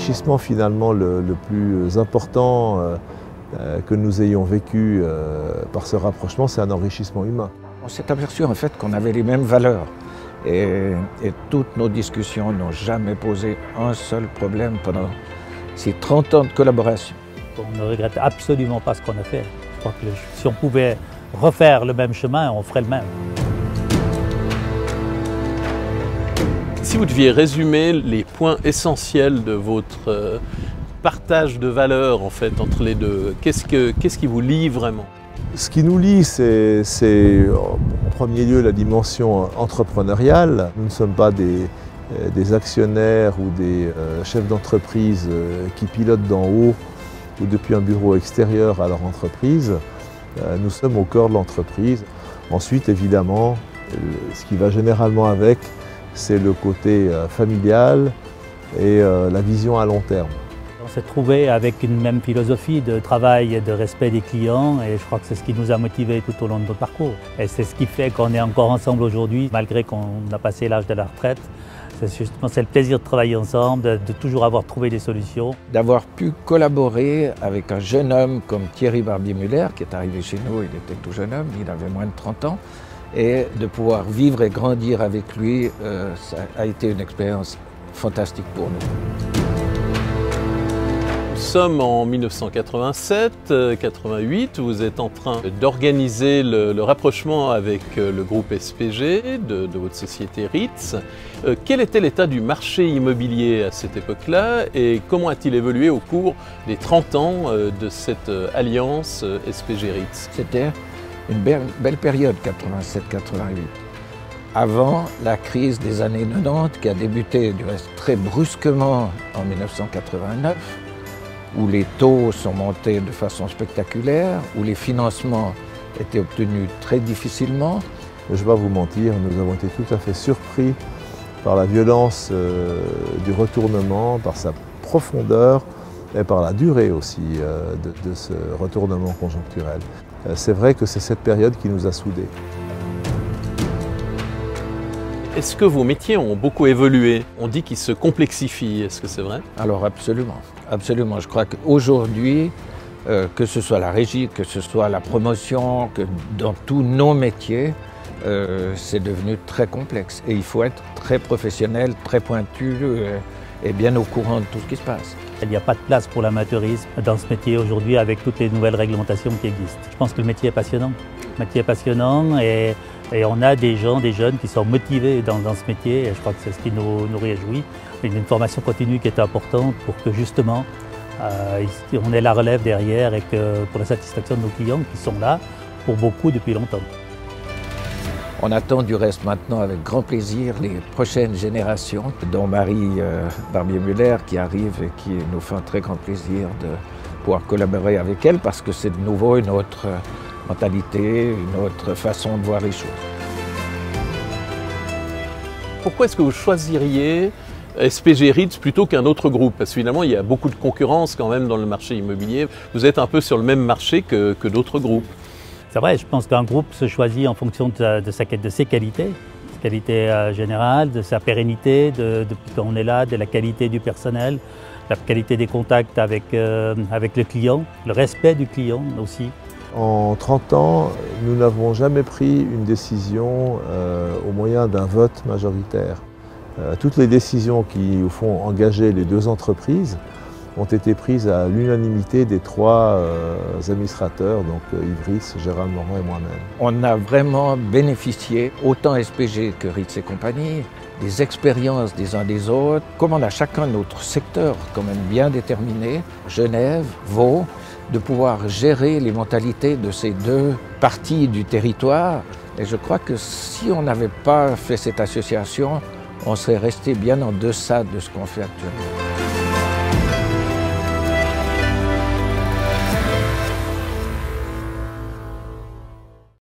L'enrichissement finalement le plus important que nous ayons vécu par ce rapprochement, c'est un enrichissement humain. On s'est aperçu en fait qu'on avait les mêmes valeurs et toutes nos discussions n'ont jamais posé un seul problème pendant ces 30 ans de collaboration. On ne regrette absolument pas ce qu'on a fait. Je crois que si on pouvait refaire le même chemin, on ferait le même. Si vous deviez résumer les points essentiels de votre partage de valeurs en fait entre les deux, qu'est-ce qui vous lie vraiment? Ce qui nous lie, c'est en premier lieu la dimension entrepreneuriale. Nous ne sommes pas des actionnaires ou des chefs d'entreprise qui pilotent d'en haut ou depuis un bureau extérieur à leur entreprise. Nous sommes au cœur de l'entreprise. Ensuite, évidemment, ce qui va généralement avec, c'est le côté familial et la vision à long terme. On s'est trouvé avec une même philosophie de travail et de respect des clients et je crois que c'est ce qui nous a motivés tout au long de notre parcours. Et c'est ce qui fait qu'on est encore ensemble aujourd'hui, malgré qu'on a passé l'âge de la retraite. C'est le plaisir de travailler ensemble, de toujours avoir trouvé des solutions. D'avoir pu collaborer avec un jeune homme comme Thierry Barbier-Muller, qui est arrivé chez nous, il était tout jeune homme, il avait moins de 30 ans, et de pouvoir vivre et grandir avec lui, ça a été une expérience fantastique pour nous. Nous sommes en 1987-88, vous êtes en train d'organiser le rapprochement avec le groupe SPG de votre société Ritz. Quel était l'état du marché immobilier à cette époque-là et comment a-t-il évolué au cours des 30 ans de cette alliance SPG-Ritz? C'était une belle période, 87-88. Avant la crise des années 90, qui a débuté du reste très brusquement en 1989, où les taux sont montés de façon spectaculaire, où les financements étaient obtenus très difficilement. Je ne vais pas vous mentir, nous avons été tout à fait surpris par la violence du retournement, par sa profondeur et par la durée aussi de ce retournement conjoncturel. C'est vrai que c'est cette période qui nous a soudés. Est-ce que vos métiers ont beaucoup évolué? On dit qu'ils se complexifient, est-ce que c'est vrai? Alors absolument, absolument. Je crois qu'aujourd'hui, que ce soit la régie, que ce soit la promotion, que dans tous nos métiers, c'est devenu très complexe. Et il faut être très professionnel, très pointu et bien au courant de tout ce qui se passe. Il n'y a pas de place pour l'amateurisme dans ce métier aujourd'hui avec toutes les nouvelles réglementations qui existent. Je pense que le métier est passionnant. Le métier est passionnant et on a des gens, des jeunes qui sont motivés dans ce métier et je crois que c'est ce qui nous réjouit. Il y a une formation continue qui est importante pour que justement on ait la relève derrière et que pour la satisfaction de nos clients qui sont là pour beaucoup depuis longtemps. On attend du reste maintenant avec grand plaisir les prochaines générations, dont Marie Barbier-Muller qui arrive et qui nous fait un très grand plaisir de pouvoir collaborer avec elle parce que c'est de nouveau une autre mentalité, une autre façon de voir les choses. Pourquoi est-ce que vous choisiriez SPG Ritz plutôt qu'un autre groupe? Parce que finalement, il y a beaucoup de concurrence quand même dans le marché immobilier. Vous êtes un peu sur le même marché que d'autres groupes. C'est vrai, je pense qu'un groupe se choisit en fonction de ses qualités, générales, de sa pérennité, depuis qu'on est là, de la qualité du personnel, la qualité des contacts avec le client, le respect du client aussi. En 30 ans, nous n'avons jamais pris une décision au moyen d'un vote majoritaire. Toutes les décisions qui, au fond, engageaient les deux entreprises ont été prises à l'unanimité des trois administrateurs, donc Yves Ritz, Gérald Morand et moi-même. On a vraiment bénéficié, autant SPG que Ritz et compagnie, des expériences des uns des autres. Comme on a chacun notre secteur quand même bien déterminé, Genève, Vaud, de pouvoir gérer les mentalités de ces deux parties du territoire. Et je crois que si on n'avait pas fait cette association, on serait resté bien en deçà de ce qu'on fait actuellement.